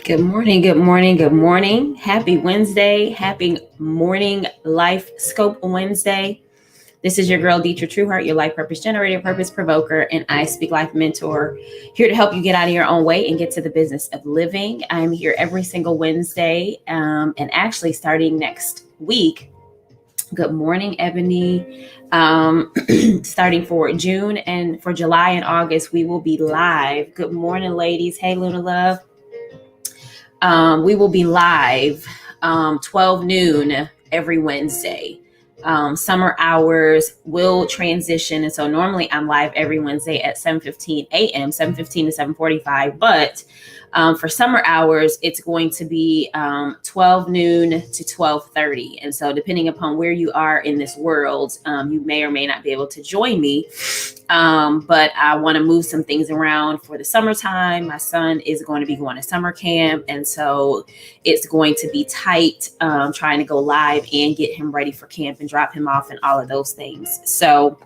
Good morning, good morning, good morning. Happy Wednesday. Happy Morning LifeScope Wednesday. This is your girl, Detra Trueheart, your life purpose generator, purpose provoker, and iSpeaklife mentor, here to help you get out of your own way and get to the business of living. I'm here every single Wednesday, and actually starting next week. Good morning, Ebony. Starting for June and for July and August, we will be live. Good morning, ladies. Hey, Luna Love. We will be live 12 noon every Wednesday. Summer hours will transition. And so normally I'm live every Wednesday at 7:15 a.m., 7:15 to 7:45. But for summer hours, it's going to be 12 noon to 12:30. And so depending upon where you are in this world, you may or may not be able to join me. But I want to move some things around for the summertime. My son is going to be going to summer camp. And so it's going to be tight, trying to go live and get him ready for camp and drop him off and all of those things. So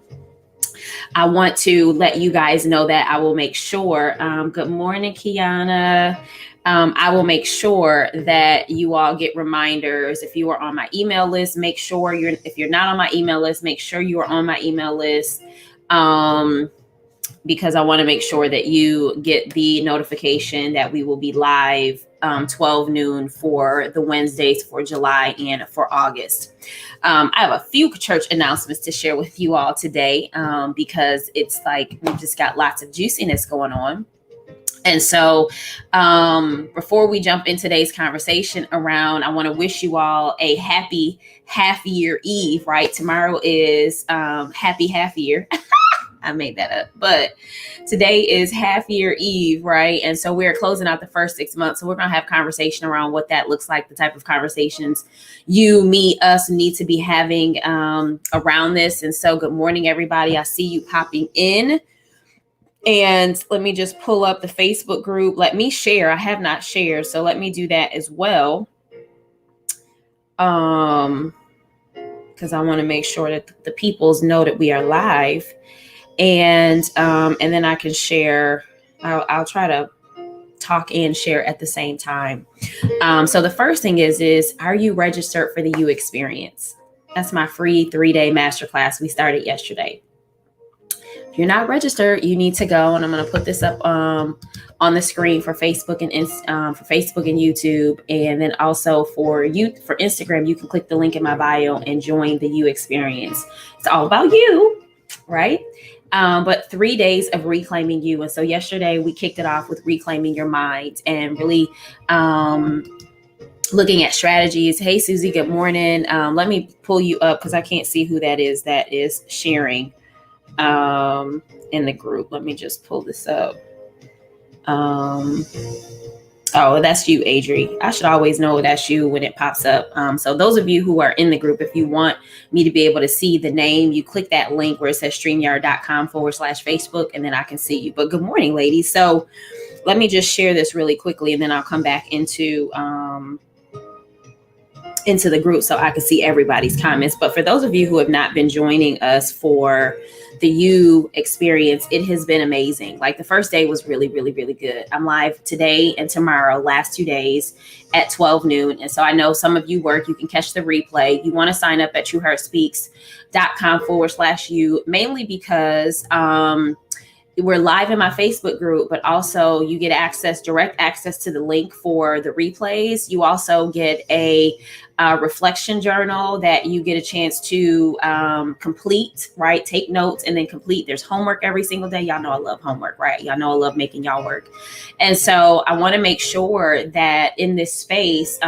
I want to let you guys know that I will make sure, good morning, Kiana. I will make sure that you all get reminders. If you are on my email list, make sure if you're not on my email list, make sure you are on my email list. Because I want to make sure that you get the notification that we will be live 12 noon for the Wednesdays for July and for August. I have a few church announcements to share with you all today because it's like we've just got lots of juiciness going on. And so before we jump in today's conversation around, I want to wish you all a happy half-year eve, right? Tomorrow is happy half-year. I made that up, but today is half-year eve, right? And so we're closing out the first 6 months. So we're going to have conversation around what that looks like, the type of conversations you, me, us need to be having around this. And so good morning, everybody. I see you popping in. And let me just pull up the Facebook group. Let me share. I have not shared, so let me do that as well. Because I want to make sure that the peoples know that we are live. And then I can share. I'll try to talk and share at the same time. So the first thing is are you registered for the You Experience? That's my free 3-day masterclass we started yesterday. If you're not registered, you need to go, and I'm going to put this up on the screen for Facebook and YouTube, and then also for Instagram. You can click the link in my bio and join the You Experience. It's all about you, right? But 3 days of reclaiming you. And so yesterday we kicked it off with reclaiming your mind and really looking at strategies. Hey, Susie, good morning. Let me pull you up because I can't see who that is sharing in the group. Let me just pull this up. Oh, that's you, Adri. I should always know that's you when it pops up. So those of you who are in the group, if you want me to be able to see the name, you click that link where it says StreamYard.com/Facebook, and then I can see you. But good morning, ladies. So let me just share this really quickly, and then I'll come back into the group so I can see everybody's comments. But for those of you who have not been joining us for the You Experience, it has been amazing. Like the first day was really, really, really good. I'm live today and tomorrow, last 2 days at 12 noon. And so I know some of you work, you can catch the replay. You want to sign up at TrueheartSpeaks.com/you, mainly because we're live in my Facebook group, but also you get direct access to the link for the replays. You also get a reflection journal that you get a chance to complete, right? Take notes and then complete. There's homework every single day. Y'all know I love homework, right? Y'all know I love making y'all work. And so I want to make sure that in this space,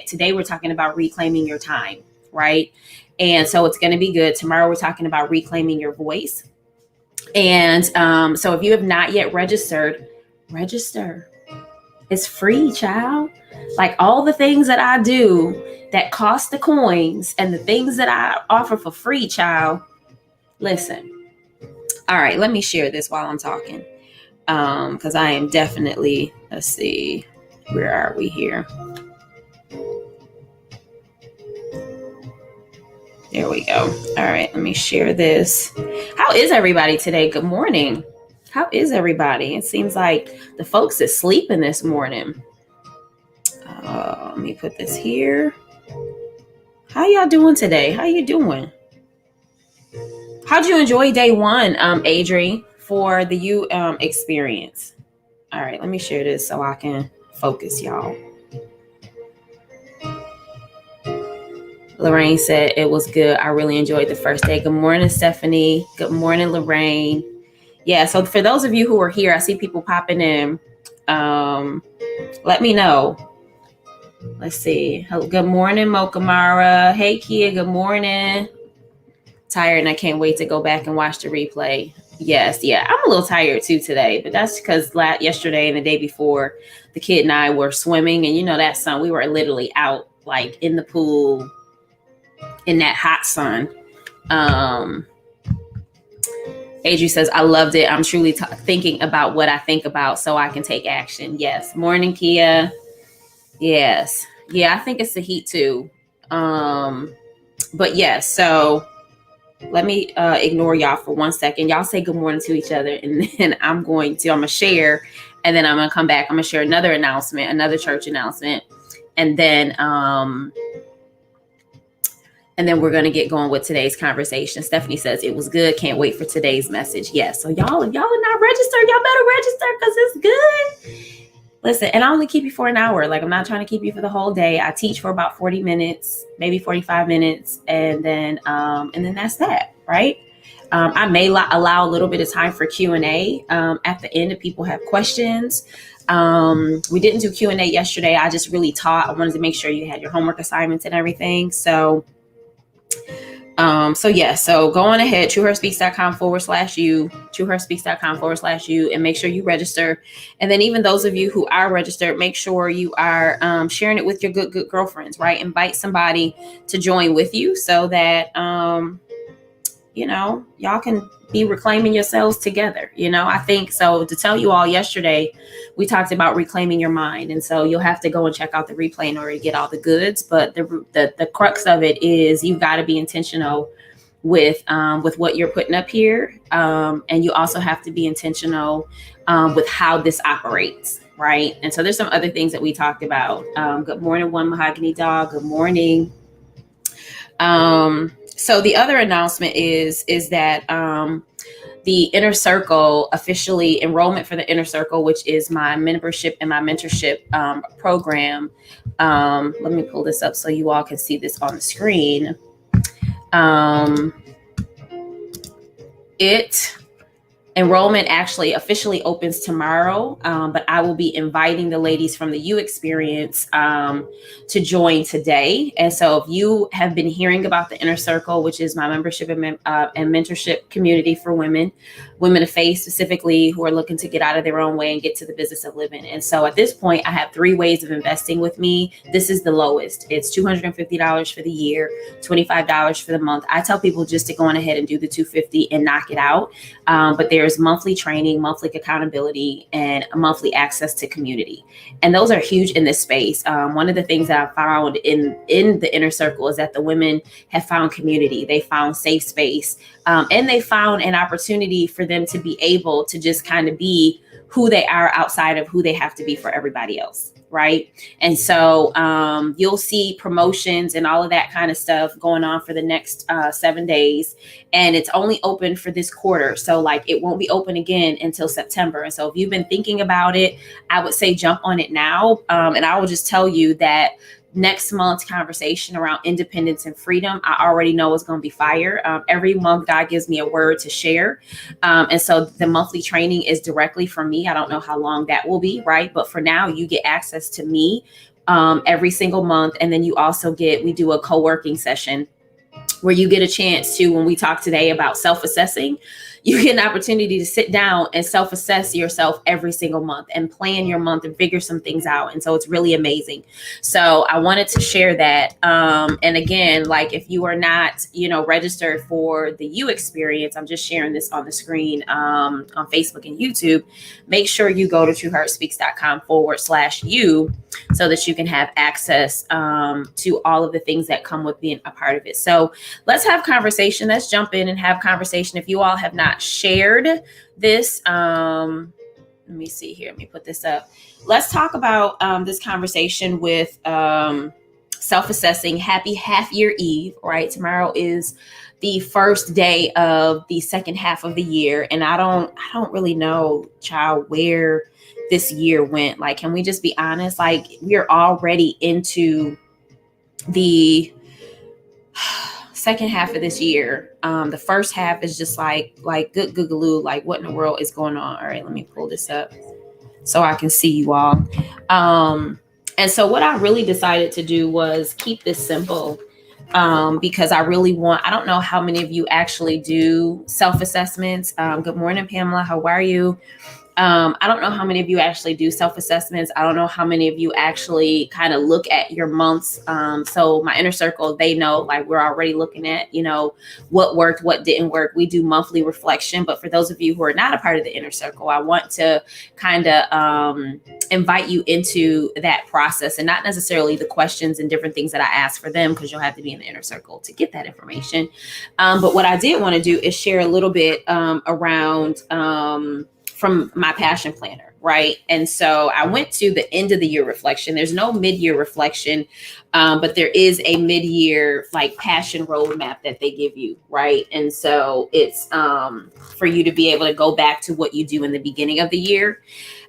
today we're talking about reclaiming your time, right? And so it's going to be good. Tomorrow we're talking about reclaiming your voice. And so if you have not yet registered, register. It's free, child. Like all the things that I do that cost the coins and the things that I offer for free, child. Listen. All right, let me share this while I'm talking. Because I am definitely, let's see, where are we here? There we go. All right, let me share this. How is everybody today? Good morning. How is everybody? It seems like the folks is sleeping this morning. Let me put this here. How y'all doing today? How you doing? How'd you enjoy day one, Adri, for the U experience? All right, let me share this so I can focus, y'all. Lorraine said it was good. I really enjoyed the first day. Good morning, Stephanie. Good morning, Lorraine. Yeah, so for those of you who are here, I see people popping in. Let me know. Let's see. Good morning, Mokamara. Hey, Kia. Good morning. Tired and I can't wait to go back and watch the replay. Yes, yeah. I'm a little tired too today, but that's because yesterday and the day before, the kid and I were swimming, and that sun, we were literally out like in the pool in that hot sun. Adri says, I loved it. I'm truly thinking about what I think about so I can take action. Yes. Morning, Kia. Yes. Yeah, I think it's the heat too. But yes, so let me ignore y'all for 1 second. Y'all say good morning to each other, and then I'm going to share, and then I'm going to come back. I'm going to share another announcement, another church announcement, and then we're going to get going with today's conversation. Stephanie says it was good. Can't wait for today's message. Yes. So y'all, if y'all are not registered, y'all better register because it's good. Listen, and I only keep you for an hour. Like, I'm not trying to keep you for the whole day. I teach for about 40 minutes, maybe 45 minutes. And then that's that, right? I may allow a little bit of time for Q&A at the end if people have questions. We didn't do Q&A yesterday. I just really taught. I wanted to make sure you had your homework assignments and everything. So go on ahead, TrueheartSpeaks.com/you, TrueheartSpeaks.com/you, and make sure you register. And then even those of you who are registered, make sure you are sharing it with your good girlfriends, right? Invite somebody to join with you so that, y'all can be reclaiming yourselves together. I think so. To tell you all, yesterday we talked about reclaiming your mind, and so you'll have to go and check out the replay in order to get all the goods. But the crux of it is you've got to be intentional with what you're putting up here, and you also have to be intentional with how this operates, right? And so there's some other things that we talked about. Good morning, One Mahogany Dog. Good morning. So the other announcement is that the Inner Circle, officially enrollment for the Inner Circle, which is my membership and my mentorship program. Let me pull this up so you all can see this on the screen. Enrollment actually officially opens tomorrow, but I will be inviting the ladies from the U Experience to join today. And so if you have been hearing about the Inner Circle, which is my membership and mentorship community for women of faith specifically, who are looking to get out of their own way and get to the business of living. And so at this point, I have 3 ways of investing with me. This is the lowest. It's $250 for the year, $25 for the month. I tell people just to go on ahead and do the $250 and knock it out. But there's monthly training, monthly accountability, and monthly access to community. And those are huge in this space. One of the things that I found in the Inner Circle is that the women have found community. They found safe space, and they found an opportunity for them to be able to just kind of be who they are outside of who they have to be for everybody else. Right. And so you'll see promotions and all of that kind of stuff going on for the next 7 days. And it's only open for this quarter. So it won't be open again until September. And so if you've been thinking about it, I would say jump on it now. And I will just tell you that next month's conversation around independence and freedom, I already know is going to be fire. Every month, God gives me a word to share. And so the monthly training is directly from me. I don't know how long that will be, right? But for now, you get access to me every single month. And then you also we do a co-working session where you get a chance to, when we talk today about self-assessing, you get an opportunity to sit down and self-assess yourself every single month and plan your month and figure some things out. And so it's really amazing. So I wanted to share that. And again, if you are not, registered for the U Experience, I'm just sharing this on the screen on Facebook and YouTube. Make sure you go to TrueheartSpeaks.com/you so that you can have access to all of the things that come with being a part of it. So let's have conversation. Let's jump in and have conversation. If you all have not shared this let me see here. Let me put this up. Let's talk about this conversation with self-assessing. Happy half year eve, right? Tomorrow is the first day of the second half of the year. And I don't really know, child, where this year went. Like, can we just be honest? Like, we're already into the second half of this year. The first half is just like good googaloo, like what in the world is going on? All right, let me pull this up so I can see you all. And so what I really decided to do was keep this simple, because I really want, I don't know how many of you actually do self-assessments. Good morning, Pamela. How are you? I don't know how many of you actually do self-assessments. I don't know how many of you actually kind of look at your months. So my inner circle, they know, like, we're already looking at, you know, what worked, what didn't work. We do monthly reflection. But for those of you who are not a part of the inner circle, I want to kind of invite you into that process, and not necessarily the questions and different things that I ask for them, because you'll have to be in the inner circle to get that information. But what I did want to do is share a little bit around from my passion planner, right? And so I went to the end of the year reflection. There's no mid-year reflection, but there is a mid-year like passion roadmap that they give you, right? And so it's for you to be able to go back to what you do in the beginning of the year.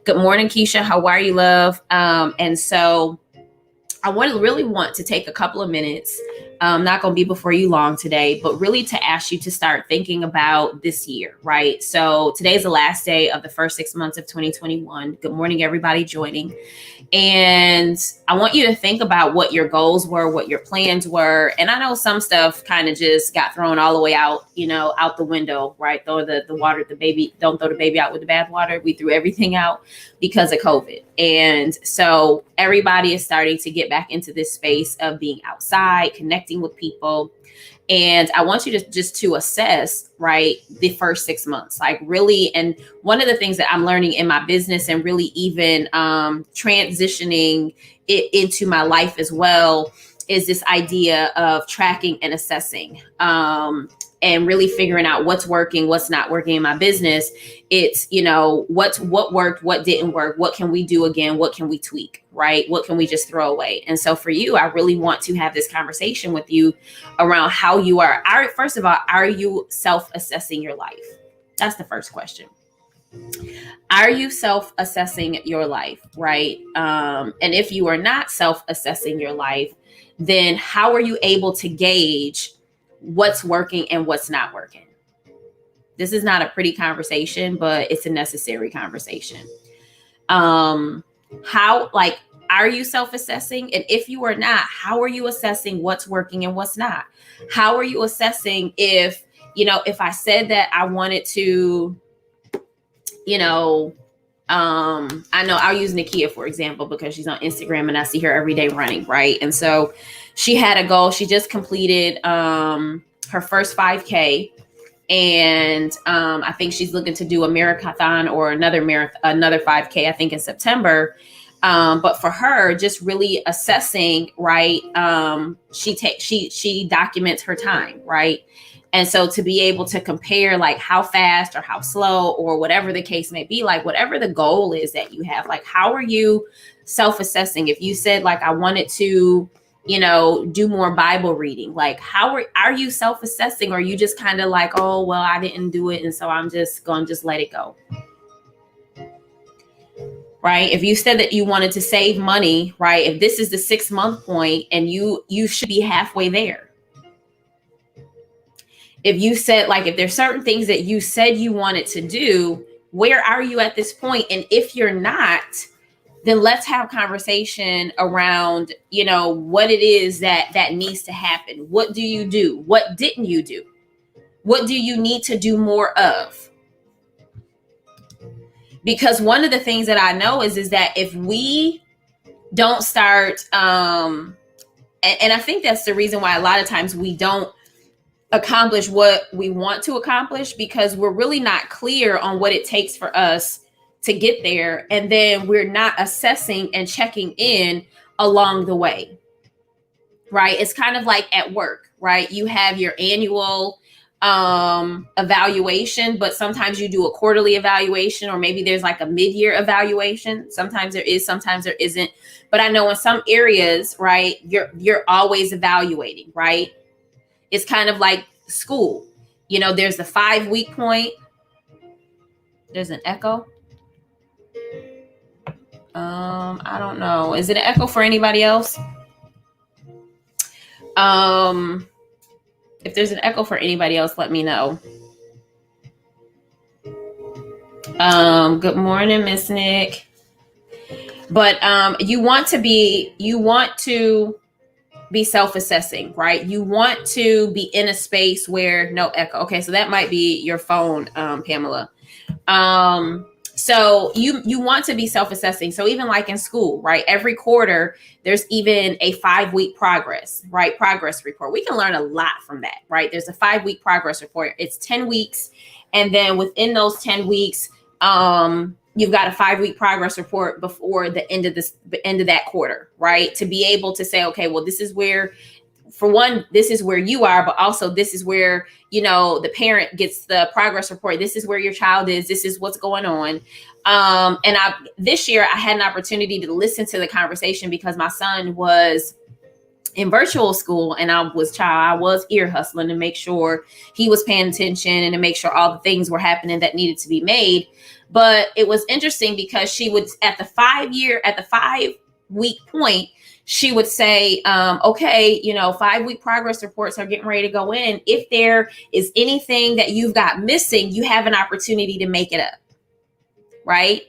Good morning, Keisha. How are you, love? And so I really want to take a couple of minutes. Not going to be before you long today, but really to ask you to start thinking about this year, right? So today's the last day of the first 6 months of 2021. Good morning, everybody joining. And I want you to think about what your goals were, what your plans were. And I know some stuff kind of just got thrown all the way out, you know, out the window, right? Throw the water, the baby, don't throw the baby out with the bathwater. We threw everything out because of COVID. And so everybody is starting to get back into this space of being outside, connecting with people. And I want you to just to assess, right, the first 6 months, like really. And one of the things that I'm learning in my business, and really even transitioning it into my life as well, is this idea of tracking and assessing, and really figuring out what's working, what's not working in my business. It's, you know, what worked, what didn't work, what can we do again, what can we tweak, right? What can we just throw away? And so for you, I really want to have this conversation with you around how you are. First of all, are you self-assessing your life? That's the first question. Are you self-assessing your life, right? And if you are not self-assessing your life, then how are you able to gauge what's working and what's not working? This is not a pretty conversation, but it's a necessary conversation. Are you self-assessing? And if you are not, how are you assessing what's working and what's not? How are you assessing if, you know, if I said that I wanted to, you know, I know I'll use Nakia, for example, because she's on Instagram and I see her every day running, right? And so she had a goal. She just completed her first 5K. And I think she's looking to do a marathon or another 5K, I think in September. But for her, just really assessing, right? She documents her time, right? And so to be able to compare like how fast or how slow or whatever the case may be, like whatever the goal is that you have, like how are you self-assessing? If you said like, I wanted to, you know, do more Bible reading, like how are you self-assessing? Or are you just kind of like, oh, well, I didn't do it, and so I'm just going to just let it go. Right? If you said that you wanted to save money, right? If this is the 6 month point and you should be halfway there. If you said, like, if there's certain things that you said you wanted to do, where are you at this point? And if you're not, then let's have conversation around, you know, what it is that needs to happen. What do you do? What didn't you do? What do you need to do more of? Because one of the things that I know is that if we don't start, and I think that's the reason why a lot of times we don't accomplish what we want to accomplish, because we're really not clear on what it takes for us to get there. And then we're not assessing and checking in along the way, right? It's kind of like at work, right? You have your annual evaluation, but sometimes you do a quarterly evaluation, or maybe there's like a mid-year evaluation. Sometimes there is, sometimes there isn't. But I know in some areas, right, you're always evaluating, right? It's kind of like school. You know, there's the 5-week point. There's an echo. I don't know. Is it an echo for anybody else? If there's an echo for anybody else, let me know. Good morning, Miss Nick. But you want to be self-assessing, right? You want to be in a space where no echo. Okay, so that might be your phone, Pamela. So you want to be self-assessing. So even like in school, right? Every quarter, there's even a 5-week progress, right? Progress report. We can learn a lot from that, right? There's a 5-week progress report. It's 10 weeks. And then within those 10 weeks, you've got a 5-week progress report before the end of that quarter, right? To be able to say, okay, well, this is where, for one, this is where you are, but also this is where, you know, the parent gets the progress report. This is where your child is. This is what's going on. And this year I had an opportunity to listen to the conversation because my son was in virtual school, and I was ear hustling to make sure he was paying attention and to make sure all the things were happening that needed to be made. But it was interesting because she would, at the 5-week point, she would say, okay, you know, 5-week progress reports are getting ready to go in. If there is anything that you've got missing, you have an opportunity to make it up. Right.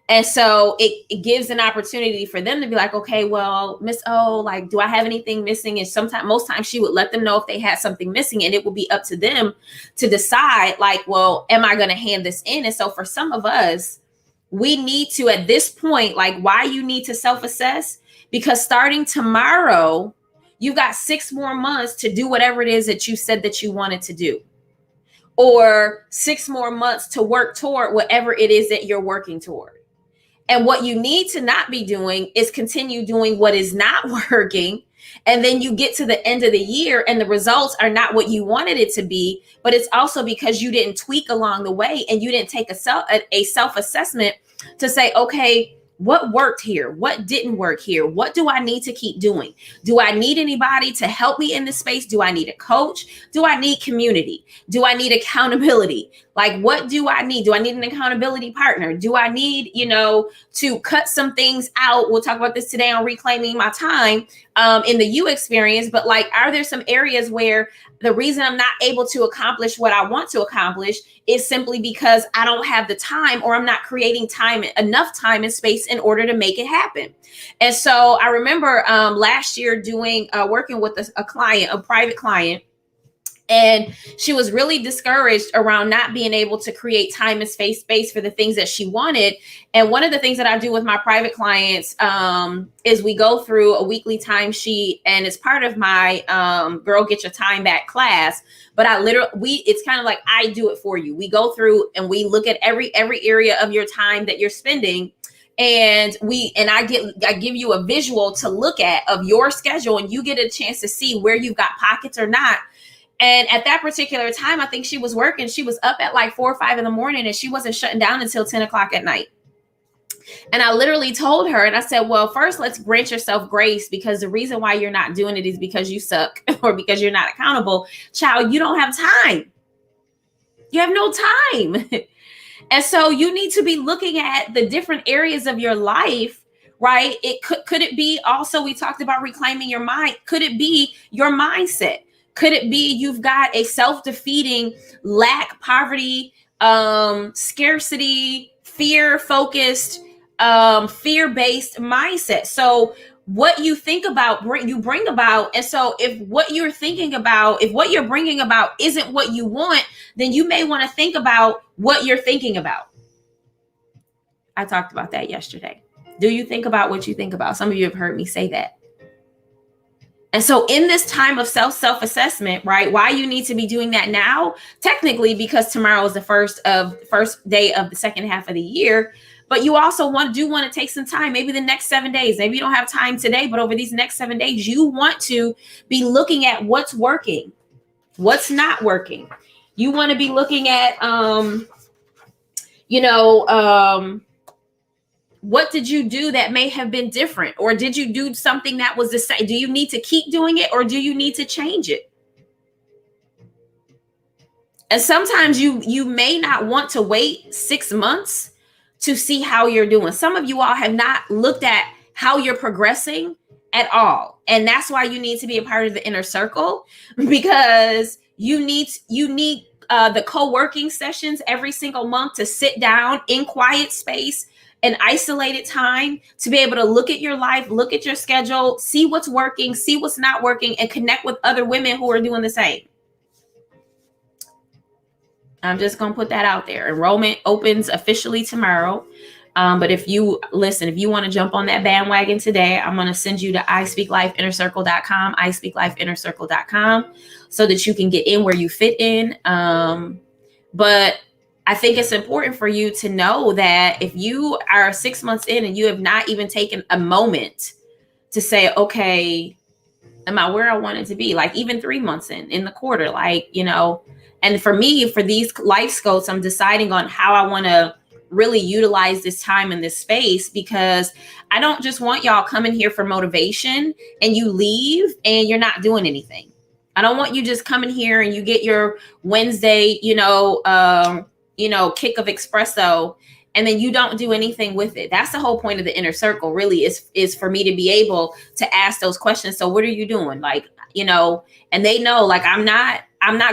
And so it gives an opportunity for them to be like, okay, well, Miss O, like, do I have anything missing? And most times she would let them know if they had something missing, and it would be up to them to decide, like, well, am I going to hand this in? And so for some of us, we need to, at this point, like, why you need to self-assess, because starting tomorrow, you've got 6 more months to do whatever it is that you said that you wanted to do, or 6 more months to work toward whatever it is that you're working toward. And what you need to not be doing is continue doing what is not working. And then you get to the end of the year and the results are not what you wanted it to be, but it's also because you didn't tweak along the way and you didn't take a self-assessment to say, okay, what worked here? What didn't work here? What do I need to keep doing? Do I need anybody to help me in this space? Do I need a coach? Do I need community? Do I need accountability? Like, what do I need? Do I need an accountability partner? Do I need, to cut some things out? We'll talk about this today on reclaiming my time in the U experience. But like, are there some areas where the reason I'm not able to accomplish what I want to accomplish is simply because I don't have the time, or I'm not creating enough time and space in order to make it happen? And so I remember last year working with a client, a private client, and she was really discouraged around not being able to create time and space for the things that she wanted. And one of the things that I do with my private clients is we go through a weekly timesheet, and it's part of my Girl Get Your Time Back class. But it's kind of like I do it for you. We go through and we look at every area of your time that you're spending. And I give you a visual to look at of your schedule, and you get a chance to see where you've got pockets or not. And at that particular time, I think she was working. She was up at like 4 or 5 in the morning, and she wasn't shutting down until 10 o'clock at night. And I literally told her, and I said, well, first, let's grant yourself grace, because the reason why you're not doing it is because you suck or because you're not accountable. Child, you don't have time. You have no time. And so you need to be looking at the different areas of your life, right? Could it be also, we talked about reclaiming your mind. Could it be your mindset? Could it be you've got a self-defeating lack, poverty, scarcity, fear-focused, fear-based mindset? So what you think about, you bring about. And so if what you're thinking about, if what you're bringing about isn't what you want, then you may want to think about what you're thinking about. I talked about that yesterday. Do you think about what you think about? Some of you have heard me say that. And so in this time of self-assessment, right, why you need to be doing that now, technically, because tomorrow is the first day of the second half of the year. But you also want to take some time, maybe the next 7 days. Maybe you don't have time today, but over these next 7 days, you want to be looking at what's working, what's not working. You want to be looking at, you know, what did you do that may have been different? Or did you do something that was the same? Do you need to keep doing it, or do you need to change it? And sometimes you may not want to wait 6 months to see how you're doing. Some of you all have not looked at how you're progressing at all. And that's why you need to be a part of the inner circle, because you need the co-working sessions every single month to sit down in quiet space and isolated time to be able to look at your life, look at your schedule, see what's working, see what's not working, and connect with other women who are doing the same. I'm just going to put that out there. Enrollment opens officially tomorrow. But if you want to jump on that bandwagon today, I'm going to send you to iSpeaklifeinnercircle.com, iSpeaklifeinnercircle.com, so that you can get in where you fit in. But I think it's important for you to know that if you are 6 months in and you have not even taken a moment to say, okay, am I where I wanted to be? Like even 3 months in the quarter, like, you know. And for me, for these life scopes, I'm deciding on how I want to really utilize this time in this space, because I don't just want y'all coming here for motivation and you leave and you're not doing anything. I don't want you just coming here and you get your Wednesday, kick of espresso, and then you don't do anything with it. That's the whole point of the inner circle, really, is for me to be able to ask those questions. So what are you doing? Like, and they know, like, I'm not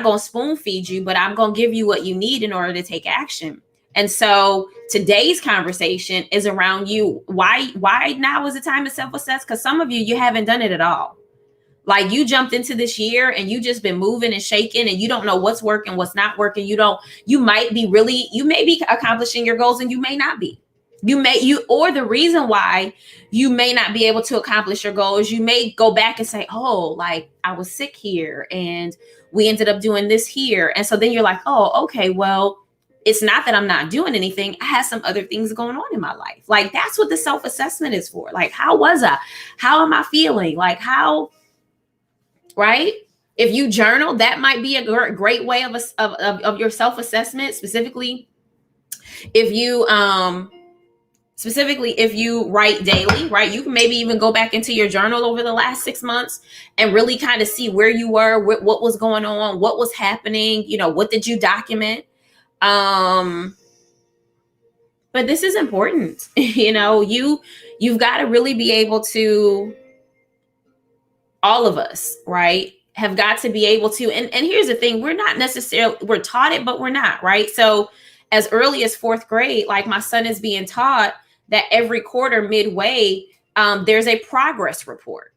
going to spoon feed you, but I'm going to give you what you need in order to take action. And so today's conversation is around you. Why now is the time to self-assess? Because some of you haven't done it at all. Like, you jumped into this year and you just been moving and shaking and you don't know what's working, what's not working. You may be accomplishing your goals and you may not be. Or the reason why you may not be able to accomplish your goals, you may go back and say, oh, like I was sick here and we ended up doing this here. And so then you're like, oh, okay, well, it's not that I'm not doing anything. I have some other things going on in my life. Like, that's what the self-assessment is for. Like, how was I? How am I feeling? Like, how, right? If you journal, that might be a great way of your self-assessment, specifically if you write daily, right? You can maybe even go back into your journal over the last 6 months and really kind of see where you were, what was going on, what was happening, what did you document? But this is important. You've got to really be able to, all of us, right, have got to be able to, and here's the thing, we're taught it, but we're not, right? So as early as 4th grade, like, my son is being taught that every quarter midway, there's a progress report,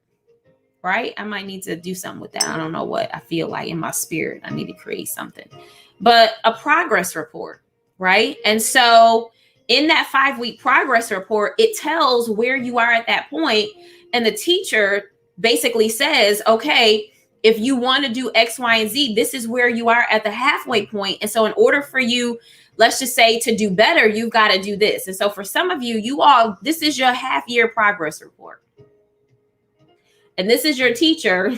right? I might need to do something with that. I don't know what I feel like in my spirit. I need to create something, but a progress report, right? And so in that 5-week progress report, it tells where you are at that point. And the teacher basically says, okay, if you want to do X, Y, and Z, this is where you are at the halfway point. And so in order for you, let's just say, to do better, you've got to do this. And so for some of you, this is your half-year progress report. And this is your teacher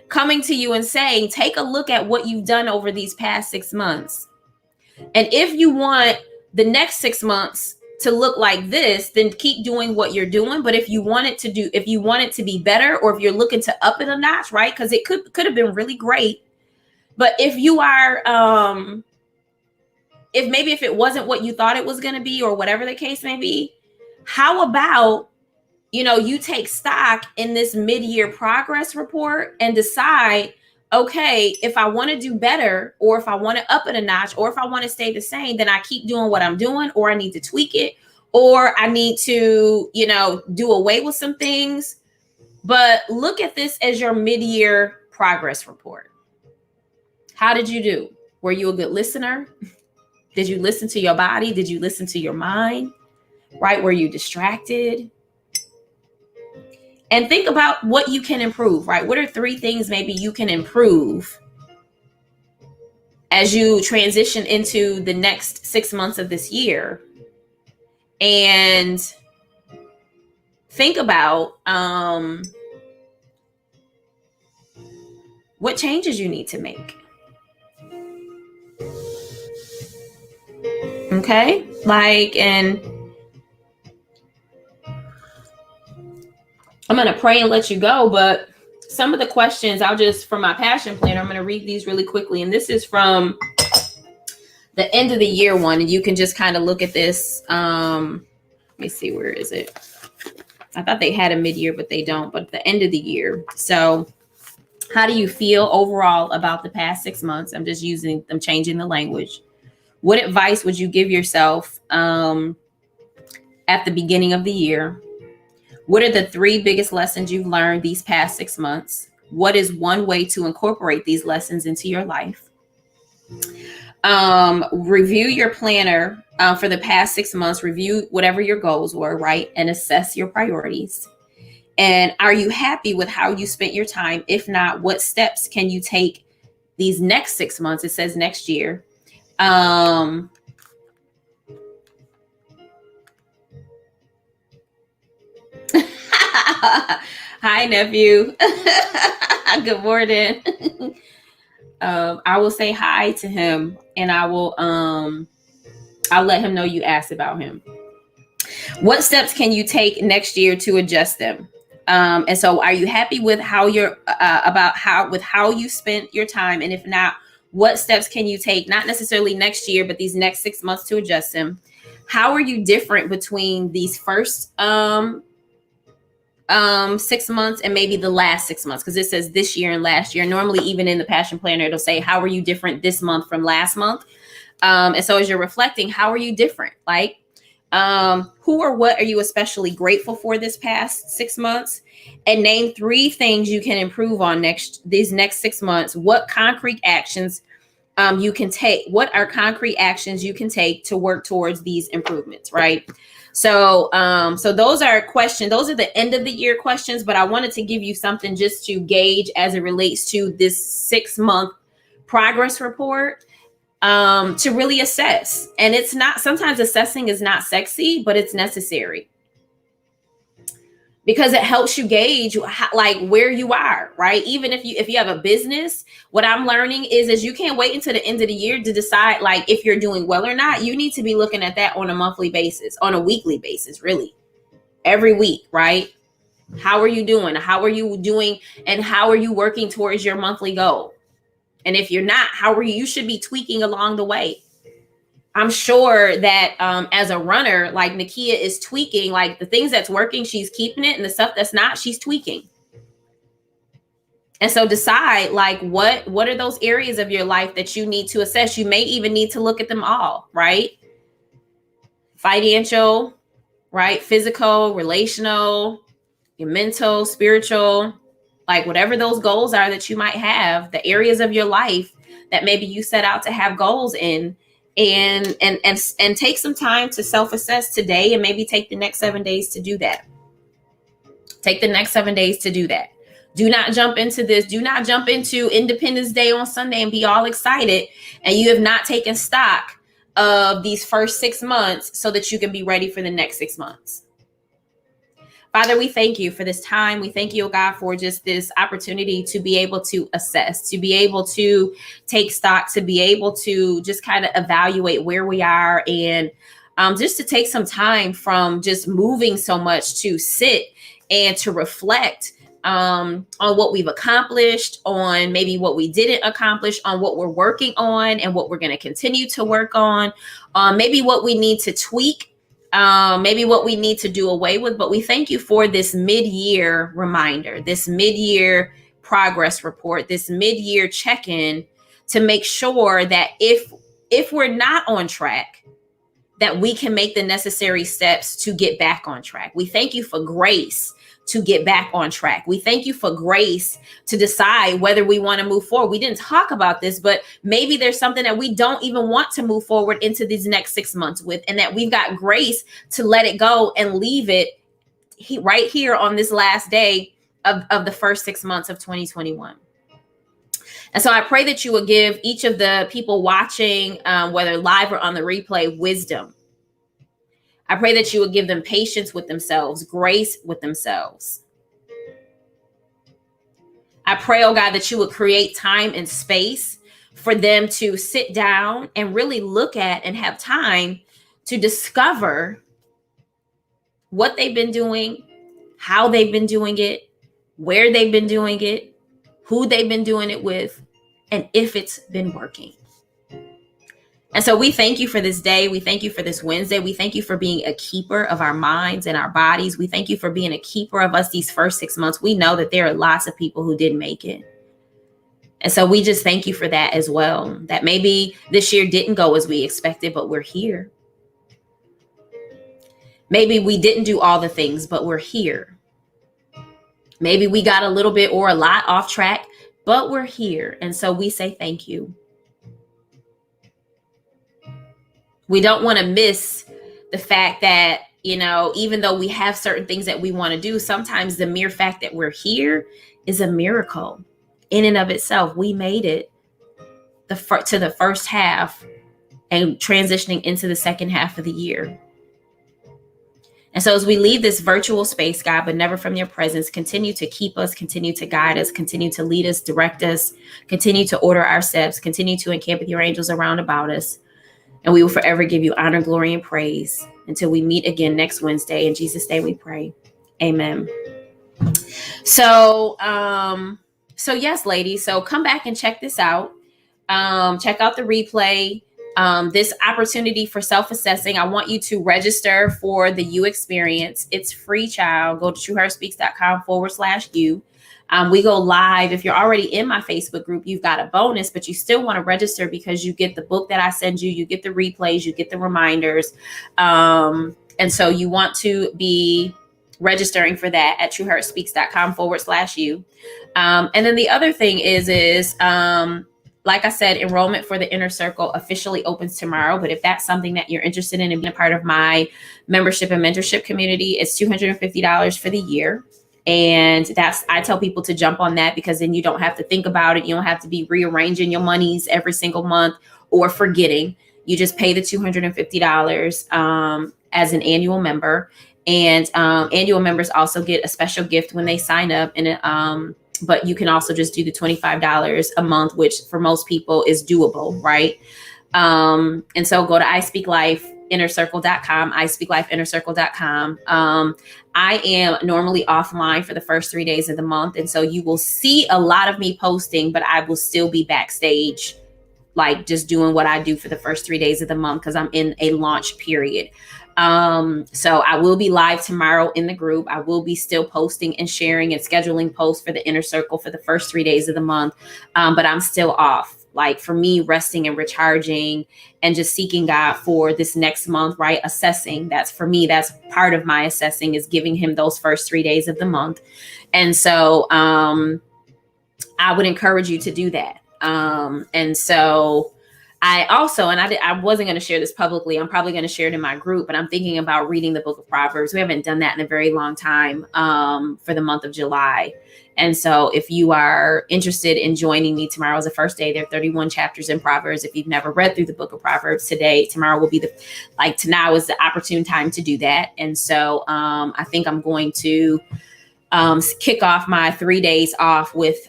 coming to you and saying, take a look at what you've done over these past 6 months. And if you want the next 6 months to look like this, then keep doing what you're doing. But if you want it to be better, or if you're looking to up it a notch, right? Because it could have been really great. But if you are, if it wasn't what you thought it was going to be, or whatever the case may be, how about, you take stock in this mid-year progress report and decide, okay, if I want to do better, or if I want to up it a notch, or if I want to stay the same, then I keep doing what I'm doing, or I need to tweak it, or I need to, do away with some things. But look at this as your mid-year progress report. How did you do? Were you a good listener? Did you listen to your body? Did you listen to your mind? Right? Were you distracted? And think about what you can improve, right? What are 3 things maybe you can improve as you transition into the next 6 months of this year? And think about what changes you need to make. Okay. And I'm going to pray and let you go. But some of the questions from my passion planner, I'm going to read these really quickly. And this is from the end of the year one. And you can just kind of look at this. Let me see, where is it? I thought they had a mid-year, but they don't. But the end of the year. So how do you feel overall about the past 6 months? I'm changing the language. What advice would you give yourself at the beginning of the year? What are the 3 biggest lessons you've learned these past 6 months? What is one way to incorporate these lessons into your life? Review your planner for the past 6 months. Review whatever your goals were, right? And assess your priorities. And are you happy with how you spent your time? If not, what steps can you take these next 6 months? It says next year. Hi, nephew. Good morning. I will say hi to him, and I'll let him know you asked about him. What steps can you take next year to adjust them? And so are you happy with how you spent your time? And if not, what steps can you take, not necessarily next year, but these next 6 months to adjust them? How are you different between these first 6 months and maybe the last 6 months? Because it says this year and last year. Normally, even in the passion planner, it'll say, how are you different this month from last month? And so as you're reflecting, how are you different? Who or what are you especially grateful for this past 6 months? And name 3 things you can improve on these next 6 months. What concrete actions you can take? What are concrete actions you can take to work towards these improvements, right? So those are questions. Those are the end of the year questions, but I wanted to give you something just to gauge as it relates to this 6-month progress report, to really assess. And it's not, sometimes assessing is not sexy, but it's necessary because it helps you gauge where you are, right? Even if you have a business, what I'm learning is you can't wait until the end of the year to decide if you're doing well or not. You need to be looking at that on a monthly basis, on a weekly basis, really, every week, right? How are you doing? How are you doing? And how are you working towards your monthly goal? And if you're not, you should be tweaking along the way. I'm sure that as a runner, Nakia is tweaking, the things that's working, she's keeping it, and the stuff that's not, she's tweaking. And so decide what are those areas of your life that you need to assess? You may even need to look at them all, right? Financial, right? Physical, relational, your mental, spiritual, whatever those goals are that you might have, the areas of your life that maybe you set out to have goals in, and take some time to self-assess today, and maybe take the next 7 days to do that. Take the next 7 days to do that. Do not jump into this. Do not jump into Independence Day on Sunday and be all excited, and you have not taken stock of these first 6 months so that you can be ready for the next 6 months. Father, we thank you for this time. We thank you, oh God, for just this opportunity to be able to assess, to be able to take stock, to be able to just kind of evaluate where we are, and just to take some time from just moving so much to sit and to reflect on what we've accomplished, on maybe what we didn't accomplish, on what we're working on and what we're going to continue to work on, maybe what we need to tweak, maybe what we need to do away with. But we thank you for this mid-year reminder, this mid-year progress report, this mid-year check-in, to make sure that if we're not on track, that we can make the necessary steps to get back on track. We thank you for grace to get back on track. We thank you for grace to decide whether we want to move forward. We didn't talk about this, but maybe there's something that we don't even want to move forward into these next 6 months with, and that we've got grace to let it go and leave it right here on this last day of the first 6 months of 2021. And so I pray that you would give each of the people watching, whether live or on the replay, wisdom. I pray that you would give them patience with themselves, grace with themselves. I pray, oh God, that you would create time and space for them to sit down and really look at and have time to discover what they've been doing, how they've been doing it, where they've been doing it, who they've been doing it with, and if it's been working. And so we thank you for this day. We thank you for this Wednesday. We thank you for being a keeper of our minds and our bodies. We thank you for being a keeper of us these first 6 months. We know that there are lots of people who didn't make it. And so we just thank you for that as well, that maybe this year didn't go as we expected, but we're here. Maybe we didn't do all the things, but we're here. Maybe we got a little bit or a lot off track, but we're here. And so we say thank you. We don't want to miss the fact that, even though we have certain things that we want to do, sometimes the mere fact that we're here is a miracle in and of itself. We made it to the first half and transitioning into the second half of the year. And so as we leave this virtual space, God, but never from your presence, continue to keep us, continue to guide us, continue to lead us, direct us, continue to order our steps, continue to encamp with your angels around about us. And we will forever give you honor, glory, and praise until we meet again next Wednesday. In Jesus' name we pray. Amen. So yes, ladies. So come back and check this out. Check out the replay. This opportunity for self-assessing. I want you to register for the You Experience. It's free, child. Go to TrueheartSpeaks.com/you. We go live. If you're already in my Facebook group, you've got a bonus, but you still want to register because you get the book that I send you, you get the replays, you get the reminders. And so you want to be registering for that at TrueheartSpeaks.com/you. And then the other thing is like I said, enrollment for the Inner Circle officially opens tomorrow. But if that's something that you're interested in and being a part of my membership and mentorship community, it's $250 for the year. And I tell people to jump on that because then you don't have to think about it. You don't have to be rearranging your monies every single month or forgetting. You just pay the $250 as an annual member. And annual members also get a special gift when they sign up. And but you can also just do the $25 a month, which for most people is doable, right? And so go to iSpeaklife.innercircle.com, iSpeaklife.innercircle.com. I am normally offline for the first 3 days of the month. And so you will see a lot of me posting, but I will still be backstage, like just doing what I do for the first 3 days of the month because I'm in a launch period. So I will be live tomorrow in the group. I will be still posting and sharing and scheduling posts for the Inner Circle for the first 3 days of the month. But I'm still off. Like for me, resting and recharging and just seeking God for this next month, right? Assessing. That's for me, that's part of my assessing is giving him those first 3 days of the month. And so I would encourage you to do that. And so I also, and I wasn't going to share this publicly. I'm probably going to share it in my group, but I'm thinking about reading the book of Proverbs. We haven't done that in a very long time for the month of July. And so if you are interested in joining me, tomorrow is the first day. There are 31 chapters in Proverbs. If you've never read through the book of Proverbs tomorrow will be now is the opportune time to do that. And so I think I'm going to kick off my 3 days off with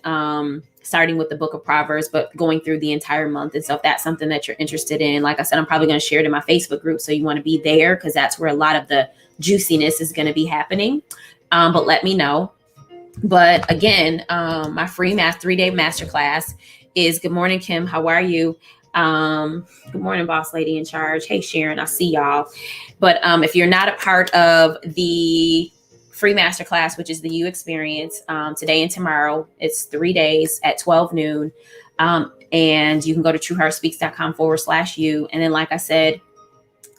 starting with the book of Proverbs, but going through the entire month. And so if that's something that you're interested in, like I said, I'm probably going to share it in my Facebook group. So you want to be there because that's where a lot of the juiciness is going to be happening. But let me know. But again, my free 3-day masterclass is Good Morning, Kim. How are you? Good morning, boss lady in charge. Hey, Sharon, I see y'all. But if you're not a part of the free masterclass, which is the You Experience, today and tomorrow, it's 3 days at 12 noon. And you can go to TrueheartSpeaks.com/you. And then, like I said,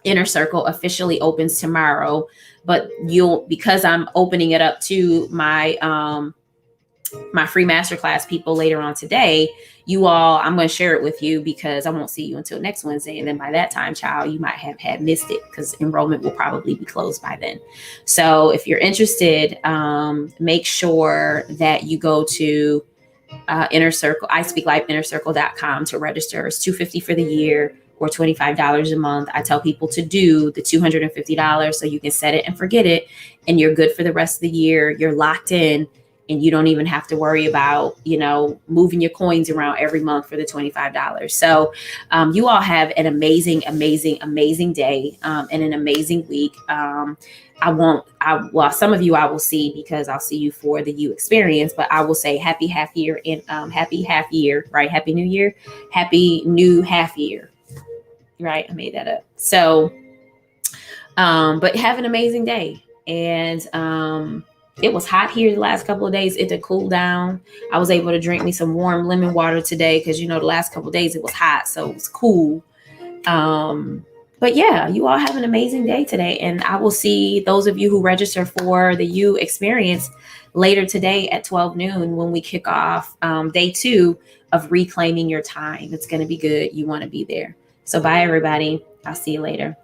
Inner Circle officially opens tomorrow, but because I'm opening it up to my my free masterclass people later on today, I'm going to share it with you because I won't see you until next Wednesday. And then by that time, child, you might have had missed it because enrollment will probably be closed by then. So if you're interested, make sure that you go to Inner Circle, iSpeaklife.innercircle.com to register. It's $250 for the year or $25 a month. I tell people to do the $250 so you can set it and forget it. And you're good for the rest of the year. You're locked in. and you don't even have to worry about, moving your coins around every month for the $25. So you all have an amazing, amazing, amazing day and an amazing week. Some of you I will see because I'll see you for the You experience, but I will say happy half year and happy half year, right? Happy New Year, happy new half year, right? I made that up. So, but have an amazing day. And it was hot here the last couple of days. It did cool down. I was able to drink me some warm lemon water today because, the last couple of days it was hot, so it was cool. But yeah, you all have an amazing day today. And I will see those of you who register for the You experience later today at 12 noon when we kick off day 2 of reclaiming your time. It's going to be good. You want to be there. So bye, everybody. I'll see you later.